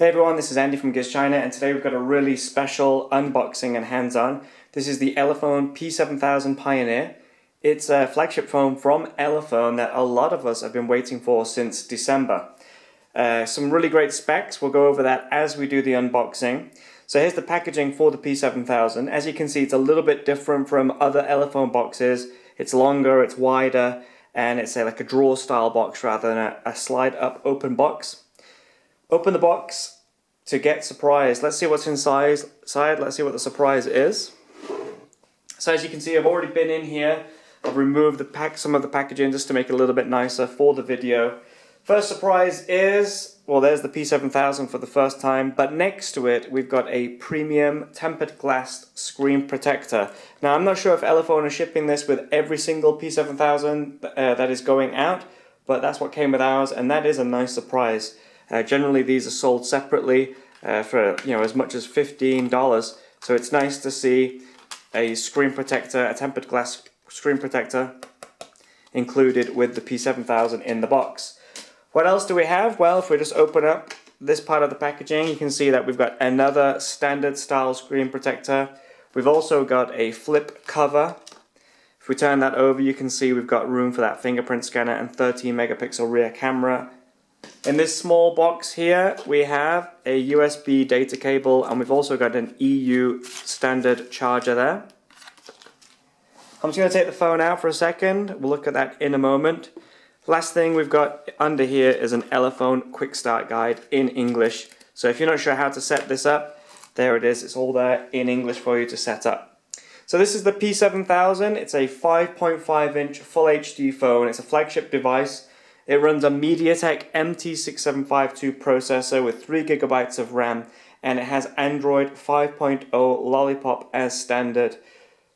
Hey everyone, this is Andy from GizChina, and today we've got a really special unboxing and hands-on. This is the Elephone P7000 Pioneer. It's a flagship phone from Elephone that a lot of us have been waiting for since December. Some really great specs, we'll go over that as we do the unboxing. So here's the packaging for the P7000. As you can see, it's a little bit different from other Elephone boxes. It's longer, it's wider, and it's like a drawer style box rather than a slide up open box. Open the box to get surprised. Let's see what's inside. Let's see what the surprise is. So as you can see, I've already been in here. I've removed some of the packaging just to make it a little bit nicer for the video. First surprise is, well, there's the P7000 for the first time, but next to it we've got a premium tempered glass screen protector. Now I'm not sure if Elephone is shipping this with every single P7000 that is going out, but that's what came with ours, and that is a nice surprise. Generally these are sold separately for as much as $15, so it's nice to see a screen protector, a tempered glass screen protector included with the P7000 in the box. What else do we have? Well, if we just open up this part of the packaging, you can see that we've got another standard style screen protector. We've also got a flip cover. If we turn that over, you can see we've got room for that fingerprint scanner and 13 megapixel rear camera. In this small box here, we have a USB data cable, and we've also got an EU standard charger there. I'm just going to take the phone out for a second. We'll look at that in a moment. Last thing we've got under here is an Elephone quick start guide in English. So if you're not sure how to set this up, there it is. It's all there in English for you to set up. So this is the P7000. It's a 5.5 inch full HD phone. It's a flagship device. It runs a MediaTek MT6752 processor with 3 GB of RAM, and it has Android 5.0 Lollipop as standard.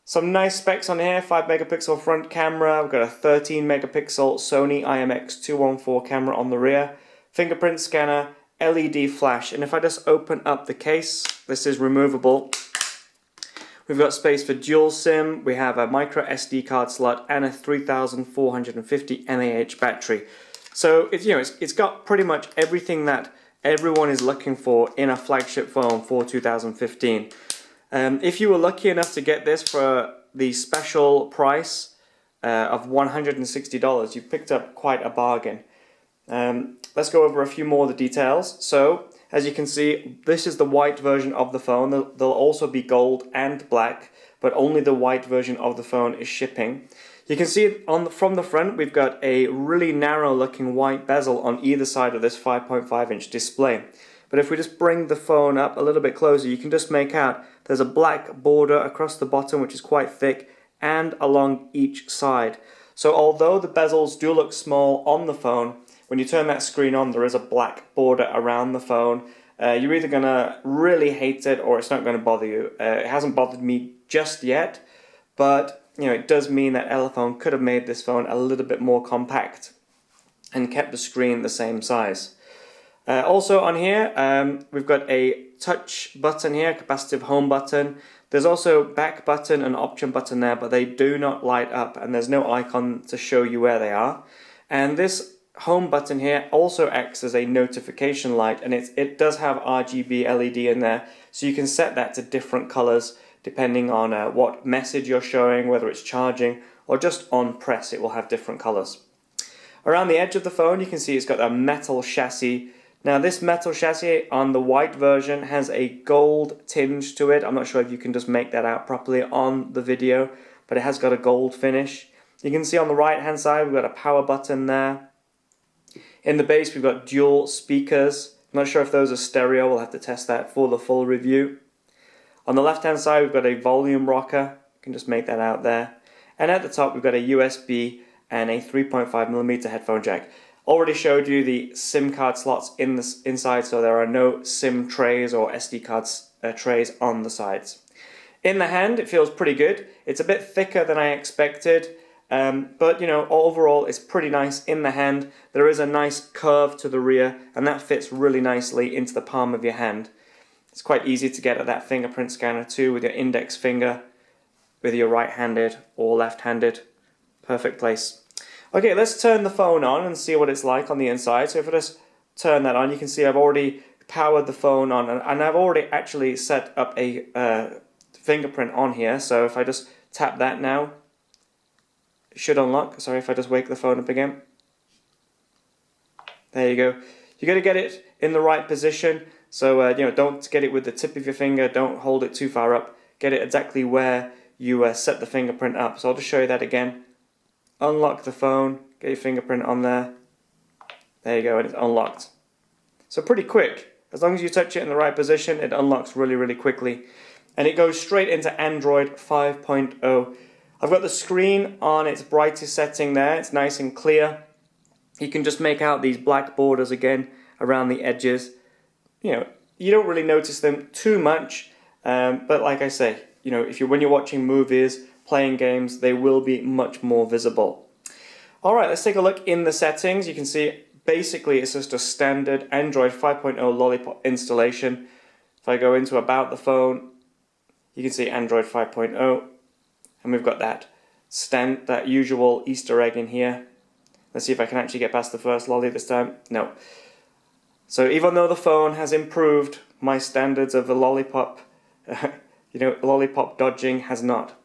Some nice specs on here: 5 megapixel front camera, we've got a 13 megapixel Sony IMX214 camera on the rear, fingerprint scanner, LED flash, and if I just open up the case, this is removable. We've got space for dual SIM, we have a micro SD card slot, and a 3450 mAh battery. So it's got pretty much everything that everyone is looking for in a flagship phone for 2015. If you were lucky enough to get this for the special price of $160, you've picked up quite a bargain. Let's go over a few more of the details. So, as you can see, this is the white version of the phone. There'll also be gold and black, but only the white version of the phone is shipping. You can see from the front, we've got a really narrow looking white bezel on either side of this 5.5 inch display. But if we just bring the phone up a little bit closer, you can just make out there's a black border across the bottom, which is quite thick, and along each side. So although the bezels do look small on the phone, when you turn that screen on, there is a black border around the phone. You're either going to really hate it or it's not going to bother you. It hasn't bothered me just yet, but it does mean that Elephone could have made this phone a little bit more compact and kept the screen the same size. Also on here, we've got a touch button here, capacitive home button. There's also back button and option button there, but they do not light up, and there's no icon to show you where they are. And this home button here also acts as a notification light, and it does have RGB LED in there, so you can set that to different colors depending on what message you're showing, whether it's charging or just on press. It will have different colors. Around the edge of the phone, you can see it's got a metal chassis. Now this metal chassis on the white version has a gold tinge to it. I'm not sure if you can just make that out properly on the video, but it has got a gold finish. You can see on the right hand side we've got a power button there. In the base we've got dual speakers. I'm not sure if those are stereo, we'll have to test that for the full review. On the left hand side we've got a volume rocker, you can just make that out there. And at the top we've got a USB and a 3.5mm headphone jack. Already showed you the SIM card slots inside, so there are no SIM trays or SD cards trays on the sides. In the hand it feels pretty good. It's a bit thicker than I expected. But overall it's pretty nice in the hand. There is a nice curve to the rear, and that fits really nicely into the palm of your hand. It's quite easy to get at that fingerprint scanner too with your index finger, whether you're right-handed or left-handed. Perfect place. Okay, let's turn the phone on and see what it's like on the inside. So if I just turn that on, you can see I've already powered the phone on, and I've already actually set up a fingerprint on here. So if I just tap that now, it should unlock. Sorry if I just wake the phone up again. There you go. You got to get it in the right position. So you know, don't get it with the tip of your finger. Don't hold it too far up. Get it exactly where you set the fingerprint up. So I'll just show you that again. Unlock the phone. Get your fingerprint on there. There you go, and it's unlocked. So pretty quick. As long as you touch it in the right position, it unlocks really, really quickly. And it goes straight into Android 5.0. I've got the screen on its brightest setting there. It's nice and clear. You can just make out these black borders again around the edges. You know, you don't really notice them too much, but like I say, you know, when you're watching movies, playing games, they will be much more visible. All right, let's take a look in the settings. You can see basically it's just a standard Android 5.0 Lollipop installation. If I go into About the Phone, you can see Android 5.0, and we've got that usual Easter egg in here. Let's see if I can actually get past the first lolly this time. No. So even though the phone has improved, my standards of the lollipop, lollipop dodging has not.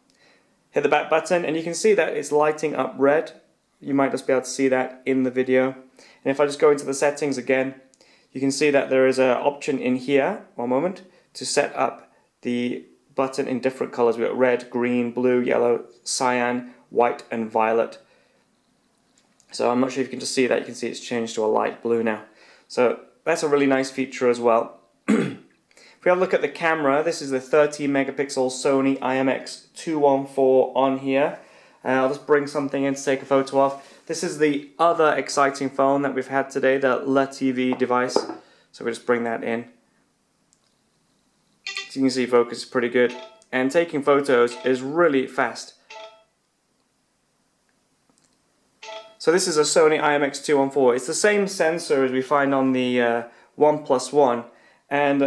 Hit the back button and you can see that it's lighting up red. You might just be able to see that in the video. And if I just go into the settings again, you can see that there is an option in here, one moment, to set up the button in different colors. We've got red, green, blue, yellow, cyan, white and violet. So I'm not sure if you can just see that. You can see it's changed to a light blue now. So that's a really nice feature as well. If we have a look at the camera, this is the 13 megapixel Sony IMX214 on here. I'll just bring something in to take a photo of. This is the other exciting phone that we've had today, the La TV device. So we'll just bring that in. So you can see focus is pretty good. And taking photos is really fast. So this is a Sony IMX214. It's the same sensor as we find on the OnePlus One. And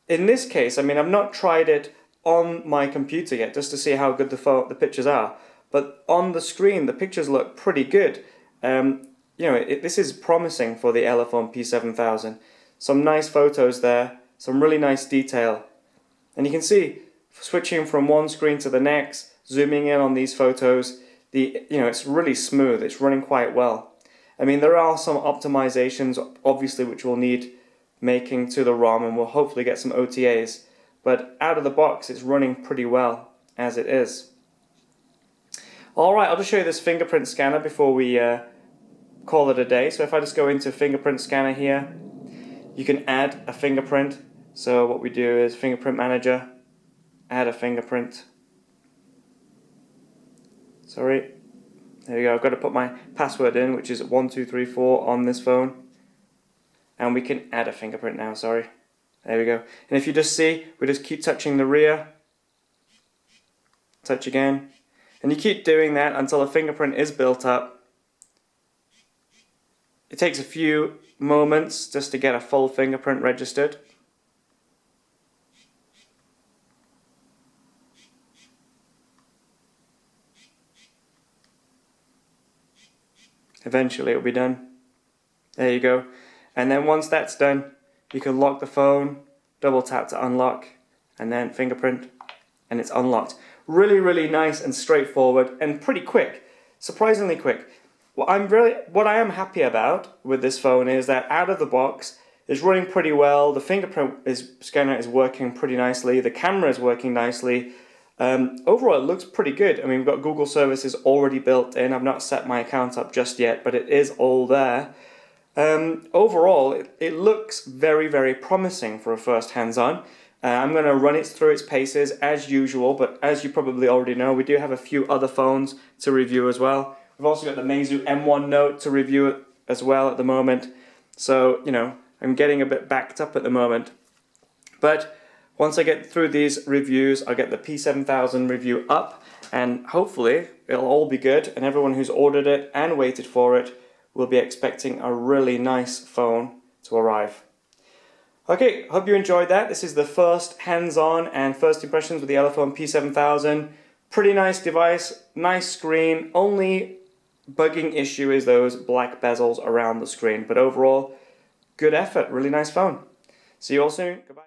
in this case, I mean, I've not tried it on my computer yet just to see how good the pictures are. But on the screen, the pictures look pretty good. This is promising for the Elephone P7000. Some nice photos there, some really nice detail. And you can see, switching from one screen to the next, zooming in on these photos, it's really smooth, it's running quite well. I mean, there are some optimizations, obviously, which we'll need making to the ROM, and we'll hopefully get some OTAs. But out of the box, it's running pretty well as it is. Alright, I'll just show you this fingerprint scanner before we call it a day. So if I just go into Fingerprint Scanner here, you can add a fingerprint. So what we do is Fingerprint Manager, add a fingerprint. Sorry, there we go. I've got to put my password in, which is 1234 on this phone. And we can add a fingerprint now, sorry. There we go. And if you just see, we just keep touching the rear. Touch again. And you keep doing that until a fingerprint is built up. It takes a few moments just to get a full fingerprint registered. Eventually it'll be done. There you go. And then once that's done, you can lock the phone, double tap to unlock, and then fingerprint, and it's unlocked. Really, really nice and straightforward and pretty quick. Surprisingly quick. What I am happy about with this phone is that out of the box, it's running pretty well. The fingerprint scanner is working pretty nicely. The camera is working nicely. Overall, it looks pretty good. I mean, we've got Google services already built in. I've not set my account up just yet, but it is all there. Overall, it looks very, very promising for a first hands-on. I'm going to run it through its paces as usual, but as you probably already know, we do have a few other phones to review as well. We've also got the Meizu M1 Note to review as well at the moment. So, I'm getting a bit backed up at the moment. But once I get through these reviews, I'll get the P7000 review up, and hopefully it'll all be good, and everyone who's ordered it and waited for it will be expecting a really nice phone to arrive. Okay, hope you enjoyed that. This is the first hands-on and first impressions with the Elephone P7000. Pretty nice device, nice screen. Only bugging issue is those black bezels around the screen, but overall, good effort, really nice phone. See you all soon. Goodbye.